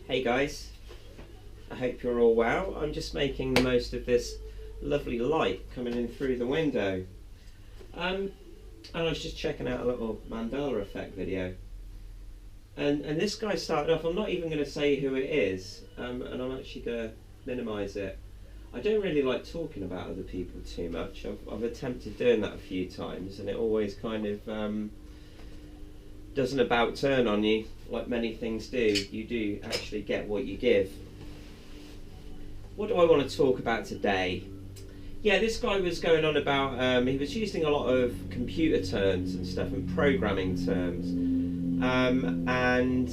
Hey guys, I hope you're all well. I'm just making the most of this lovely light coming in through the window. And I was just checking out a little Mandela effect video. And this guy started off, I'm not even going to say who it is, and I'm actually going to minimise it. I don't really like talking about other people too much. I've attempted doing that a few times, and it always kind of does an about turn on you, like many things do. You do actually get what you give. What do I want to talk about today? Yeah, this guy was going on about, he was using a lot of computer terms and stuff and programming terms. And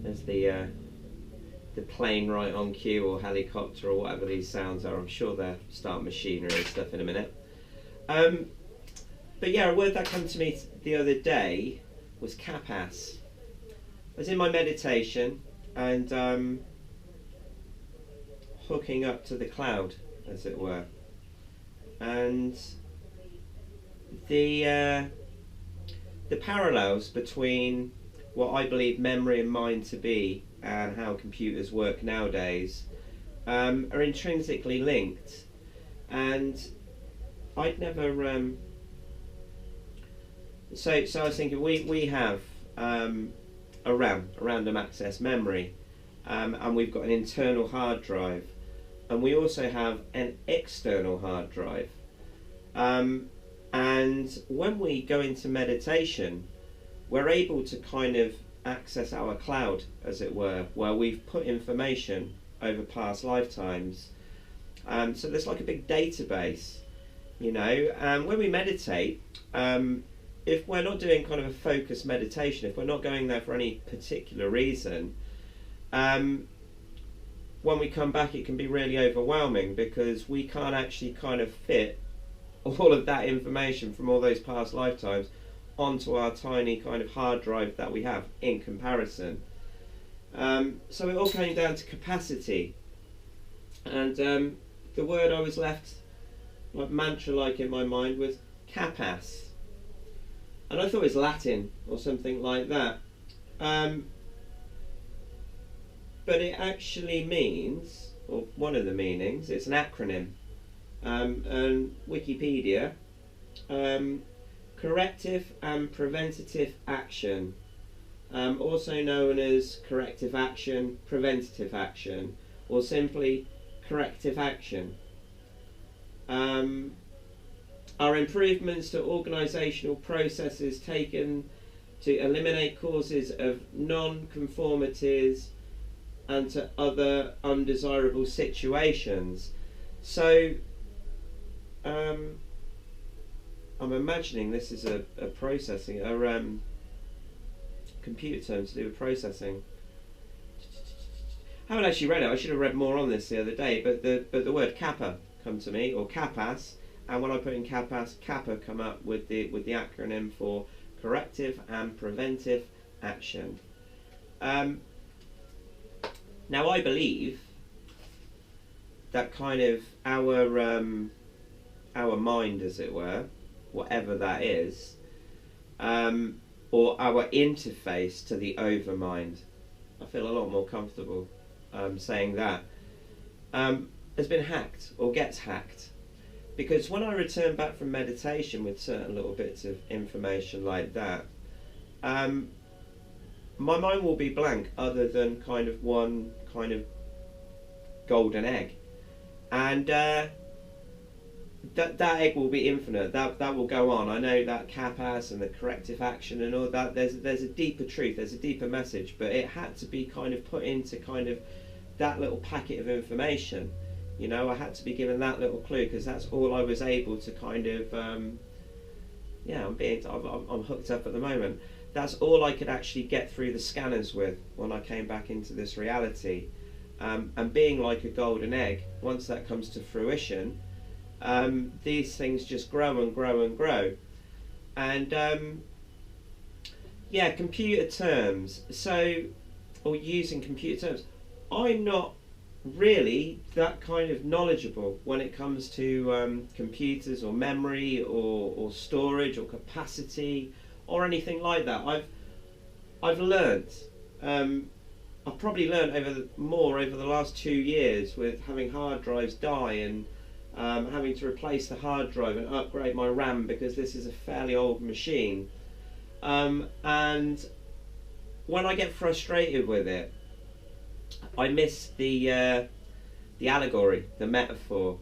there's the plane right on cue, or helicopter, or whatever these sounds are. I'm sure they're start machinery and stuff in a minute. But yeah, a word that came to me the other day was capas. I was in my meditation and hooking up to the cloud, as it were. And the parallels between what I believe memory and mind to be and how computers work nowadays are intrinsically linked. And I'd never... So I was thinking, we have a random access memory, and we've got an internal hard drive, and we also have an external hard drive. And when we go into meditation, we're able to kind of access our cloud, as it were, where we've put information over past lifetimes. So there's like a big database, you know. And when we meditate, if we're not doing kind of a focused meditation, if we're not going there for any particular reason, when we come back it can be really overwhelming, because we can't actually kind of fit all of that information from all those past lifetimes onto our tiny kind of hard drive that we have in comparison. So it all came down to capacity, and the word I was left like mantra-like in my mind was capas. And I thought it was Latin or something like that. But it actually means, or one of the meanings, it's an acronym. And Wikipedia, corrective and preventative action, also known as corrective action, preventative action, or simply corrective action. Are improvements to organisational processes taken to eliminate causes of non-conformities and to other undesirable situations. So I'm imagining this is a processing, computer term to do with processing. I haven't actually read it. I should have read more on this the other day, but the word kappa come to me, or capas. And when I put in capas, kappa come up with the acronym for corrective and preventive action. Now I believe that kind of our mind, as it were, whatever that is, or our interface to the overmind, I feel a lot more comfortable saying that, has been hacked or gets hacked. Because when I return back from meditation with certain little bits of information like that, my mind will be blank, other than kind of one kind of golden egg, and that egg will be infinite. That will go on. I know that capas and the corrective action and all that. There's a deeper truth. There's a deeper message, but it had to be kind of put into kind of that little packet of information. You know, I had to be given that little clue, because that's all I was able to kind of, yeah, I'm hooked up at the moment. That's all I could actually get through the scanners with when I came back into this reality. And being like a golden egg, once that comes to fruition, these things just grow and grow and grow. And yeah, computer terms. So, or using computer terms, I'm not really that kind of knowledgeable when it comes to computers or memory or storage or capacity or anything like that. I've learnt. I've probably learnt more over the last 2 years with having hard drives die and having to replace the hard drive and upgrade my RAM because this is a fairly old machine. And when I get frustrated with it, I miss the allegory, the metaphor.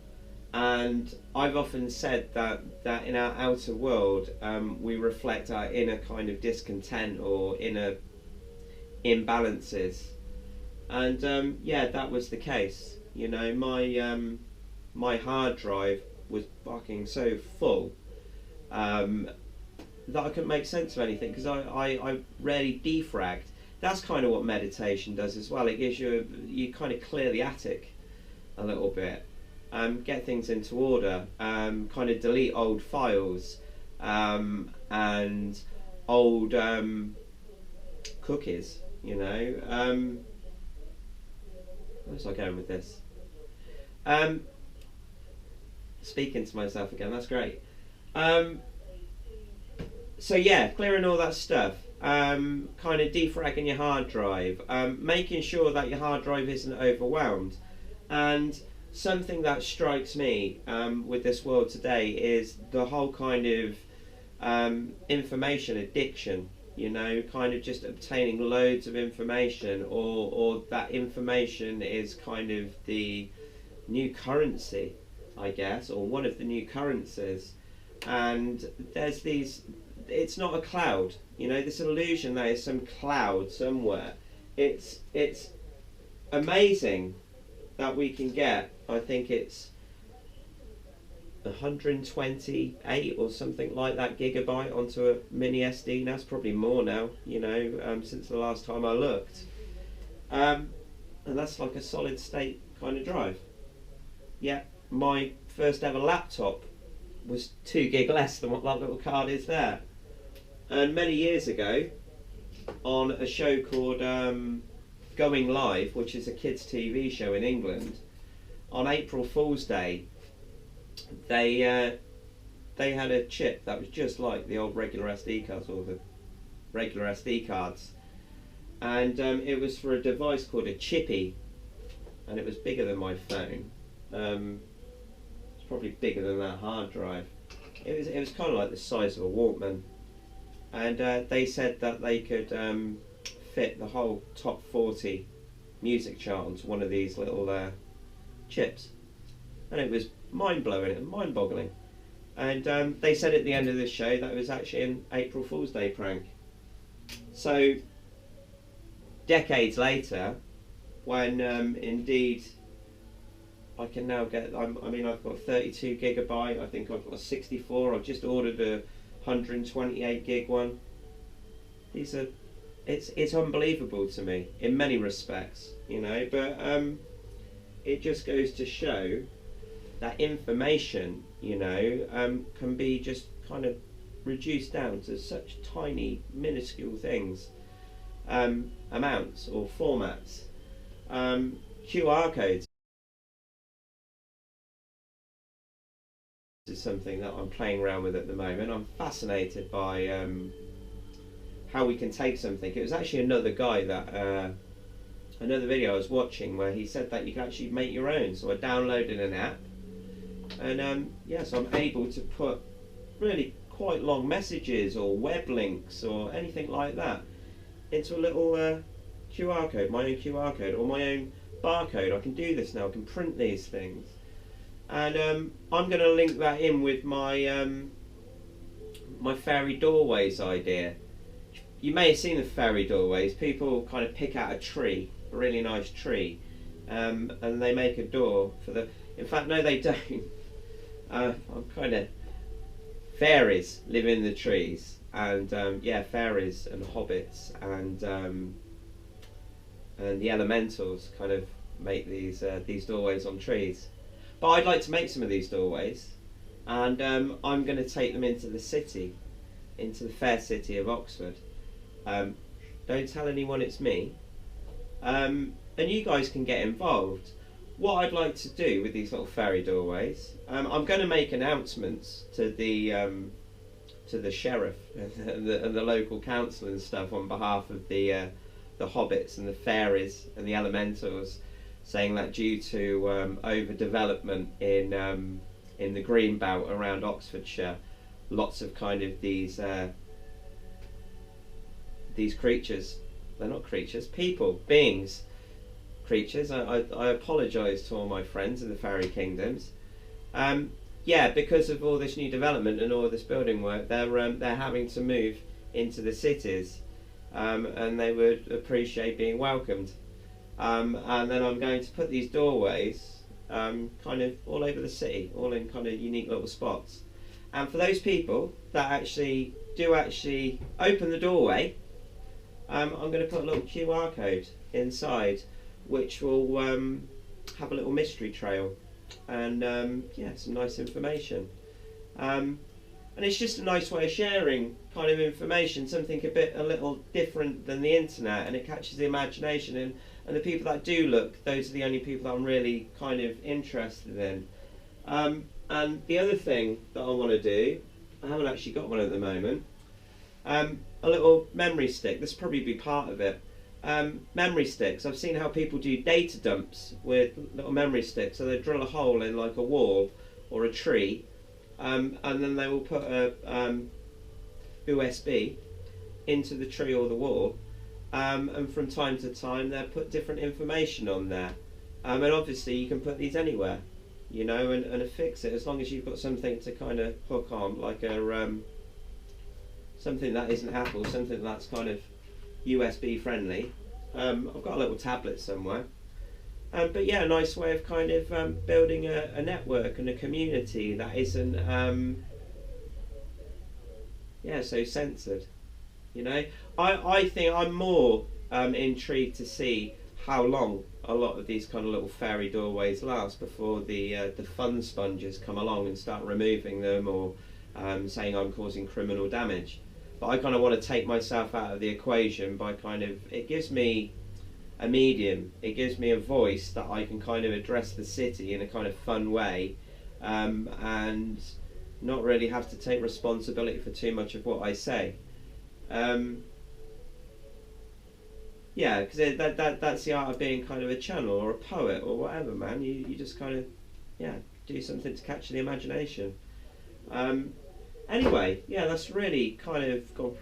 And I've often said that in our outer world, we reflect our inner kind of discontent or inner imbalances. And yeah, that was the case. You know, my hard drive was fucking so full that I couldn't make sense of anything because I rarely defragged. That's kind of what meditation does as well. It gives you kind of clear the attic a little bit, get things into order, kind of delete old files and old cookies. You know, where's I going with this? Speaking to myself again. That's great. So yeah, clearing all that stuff, kind of defragging your hard drive, making sure that your hard drive isn't overwhelmed. And something that strikes me with this world today is the whole kind of information addiction. You know, kind of just obtaining loads of information, or that information is kind of the new currency, I guess, or one of the new currencies. And there's these, it's not a cloud, you know, this illusion that is some cloud somewhere. It's amazing that we can get, I think it's 128 or something like that gigabyte onto a mini SD. Now it's probably more now, you know, since the last time I looked. And that's like a solid state kind of drive. Yeah, my first ever laptop was 2 gig less than what that little card is there. And many years ago, on a show called Going Live, which is a kids' TV show in England, on April Fool's Day, they had a chip that was just like the old regular SD cards, or the regular SD cards, and it was for a device called a chippy, and it was bigger than my phone. It's probably bigger than that hard drive. It was kind of like the size of a Walkman, and they said that they could fit the whole top 40 music chart onto one of these little chips, and it was mind-blowing and mind-boggling. And they said at the end of this show that it was actually an April Fool's Day prank. So decades later, when indeed I can now get, I mean, I've got 32 gigabyte, I think I've got a 64, I've just ordered a 128 gig one. These are, it's unbelievable to me in many respects, you know, but it just goes to show that information, you know, can be just kind of reduced down to such tiny, minuscule things, amounts or formats. QR codes is something that I'm playing around with at the moment. I'm fascinated by how we can take something. It was actually another guy that another video I was watching where he said that you can actually make your own. So I downloaded an app, and yes, I'm able to put really quite long messages or web links or anything like that into a little QR code, my own QR code or my own barcode. I can do this now. I can print these things, and I'm going to link that in with my my fairy doorways idea. You may have seen the fairy doorways. People kind of pick out a tree, a really nice tree, and they make a door for the. In fact, no, they don't. I'm kind of. Fairies live in the trees, and yeah, fairies and hobbits and the elementals kind of make these doorways on trees. But I'd like to make some of these doorways, and I'm going to take them into the city, into the fair city of Oxford. Don't tell anyone it's me, and you guys can get involved. What I'd like to do with these little fairy doorways, I'm going to make announcements to the to the sheriff and the local council and stuff on behalf of the hobbits and the fairies and the elementals, saying that due to overdevelopment in the green belt around Oxfordshire, lots of kind of these creatures, they're not creatures, people, beings, creatures. I apologise to all my friends in the fairy kingdoms. Yeah, because of all this new development and all this building work, they're having to move into the cities, and they would appreciate being welcomed. And then I'm going to put these doorways kind of all over the city, all in kind of unique little spots. And for those people that actually open the doorway, I'm going to put a little QR code inside, which will have a little mystery trail and yeah, some nice information. And it's just a nice way of sharing kind of information, something a little different than the internet, and it catches the imagination. And the people that do look, those are the only people that I'm really kind of interested in. And the other thing that I want to do, I haven't actually got one at the moment, a little memory stick. This will probably be part of it. Memory sticks. I've seen how people do data dumps with little memory sticks. So they drill a hole in like a wall or a tree, and then they will put a USB into the tree or the wall, and from time to time they'll put different information on there. And obviously you can put these anywhere, you know, and affix it, as long as you've got something to kind of hook on, like a something that isn't Apple, something that's kind of USB friendly. I've got a little tablet somewhere, but yeah, a nice way of kind of building a network and a community that isn't yeah, so censored, you know. I think I'm more intrigued to see how long a lot of these kind of little fairy doorways last before the fun sponges come along and start removing them, or saying I'm causing criminal damage. But I kind of want to take myself out of the equation by kind of, it gives me a medium, it gives me a voice that I can kind of address the city in a kind of fun way, and not really have to take responsibility for too much of what I say. Yeah, because that's the art of being kind of a channel or a poet or whatever, man. You just kind of, yeah, do something to capture the imagination. Anyway, yeah, that's really kind of gone.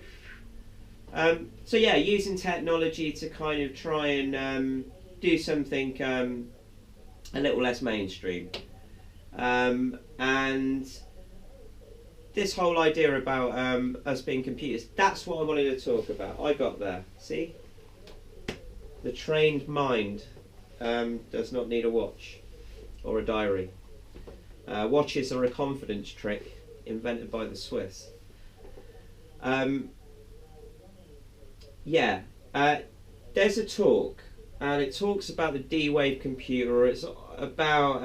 So yeah, using technology to kind of try and do something a little less mainstream. And this whole idea about us being computers, that's what I wanted to talk about. I got there, see? The trained mind does not need a watch or a diary. Watches are a confidence trick invented by the Swiss. Yeah, there's a talk, and it talks about the D-Wave computer, or it's about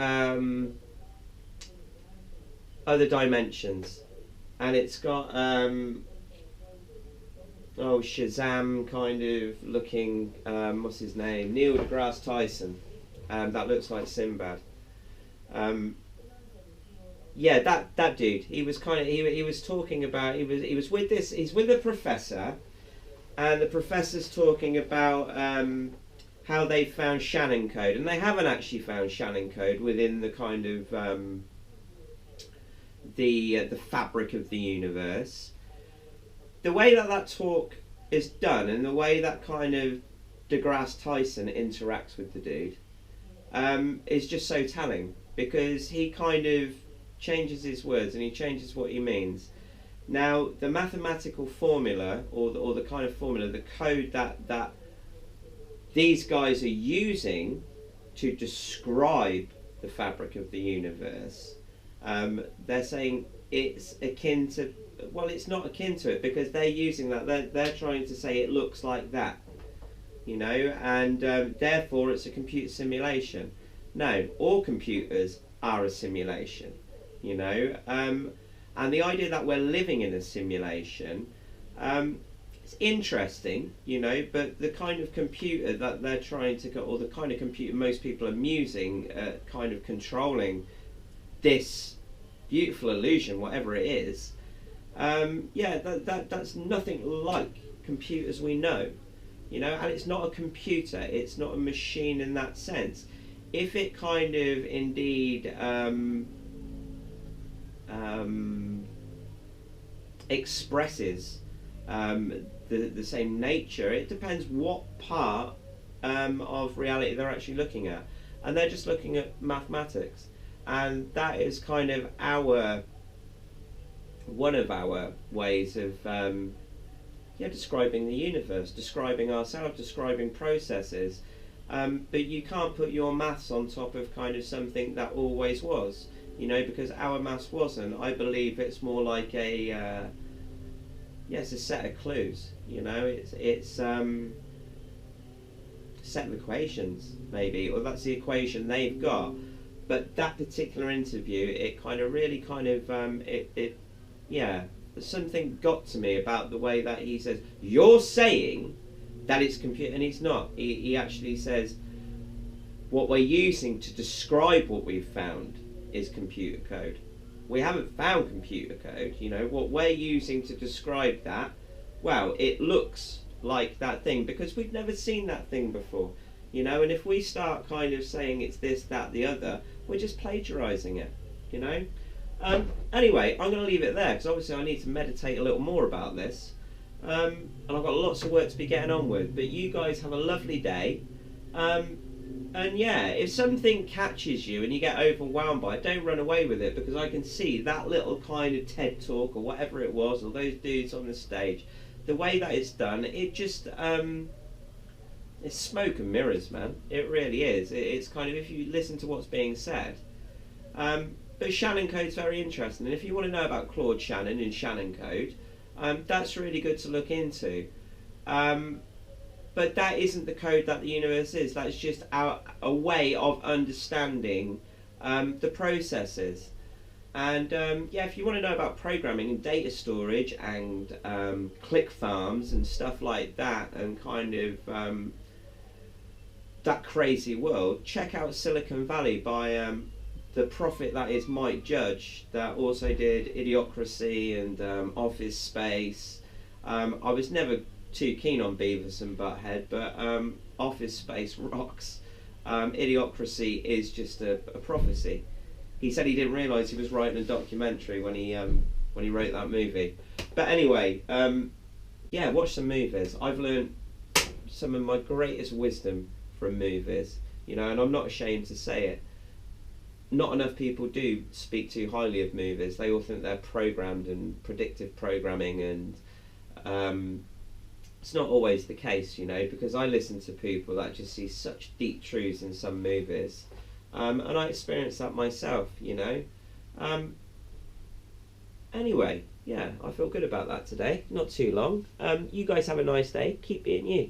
other dimensions, and it's got Shazam kind of looking, what's his name, Neil deGrasse Tyson, that looks like Sinbad. Yeah, that dude. He was kind of he was talking about, he's with a professor, and the professor's talking about how they found Shannon code, and they haven't actually found Shannon code within the kind of the fabric of the universe. The way that talk is done, and the way that kind of deGrasse Tyson interacts with the dude, is just so telling, because he kind of changes his words and he changes what he means. Now, the mathematical formula, or the kind of formula, the code that these guys are using to describe the fabric of the universe, they're saying it's akin to, well, it's not akin to it, because they're using that, they're trying to say it looks like that, you know, and therefore it's a computer simulation. No, all computers are a simulation, you know, and the idea that we're living in a simulation, it's interesting, you know, but the kind of computer that they're trying to or the kind of computer most people are using, kind of controlling this beautiful illusion, whatever it is, Yeah, that's nothing like computers we know, you know. And it's not a computer, it's not a machine in that sense. If it kind of indeed expresses the same nature, it depends what part of reality they're actually looking at, and they're just looking at mathematics, and that is kind of our one of our ways of yeah, describing the universe, describing ourselves, describing processes. But you can't put your maths on top of kind of something that always was, you know, because our maths wasn't. I believe it's more like a yeah, it's a set of clues. You know, it's a set of equations maybe, or that's the equation they've got. But that particular interview, it kind of really kind of it yeah, something got to me about the way that he says, you're saying that it's computer, and he's not. He actually says what we're using to describe what we've found is computer code. We haven't found computer code, you know. What we're using to describe that, well, it looks like that thing because we've never seen that thing before, you know. And if we start kind of saying it's this, that, the other, we're just plagiarizing it, you know. Anyway, I'm going to leave it there because obviously I need to meditate a little more about this. And I've got lots of work to be getting on with. But you guys have a lovely day. And yeah, if something catches you and you get overwhelmed by it, don't run away with it, because I can see that little kind of TED talk or whatever it was, or those dudes on the stage, the way that it's done, it just it's smoke and mirrors, man. It really is. It's kind of, if you listen to what's being said. But Shannon Code's very interesting, and if you want to know about Claude Shannon and Shannon Code, that's really good to look into. But that isn't the code that the universe is. That's just a way of understanding the processes. And yeah, if you want to know about programming and data storage and click farms and stuff like that, and kind of that crazy world, check out Silicon Valley by the prophet that is Mike Judge, that also did Idiocracy and Office Space. I was never too keen on Beavis and Butthead, but Office Space rocks. Idiocracy is just a prophecy. He said he didn't realise he was writing a documentary when he wrote that movie. But anyway, yeah, watch some movies. I've learned some of my greatest wisdom from movies, you know, and I'm not ashamed to say it. Not enough people do speak too highly of movies. They all think they're programmed and predictive programming, and it's not always the case, you know, because I listen to people that just see such deep truths in some movies, and I experienced that myself, you know. Anyway, yeah, I feel good about that today. Not too long. You guys have a nice day. Keep being you.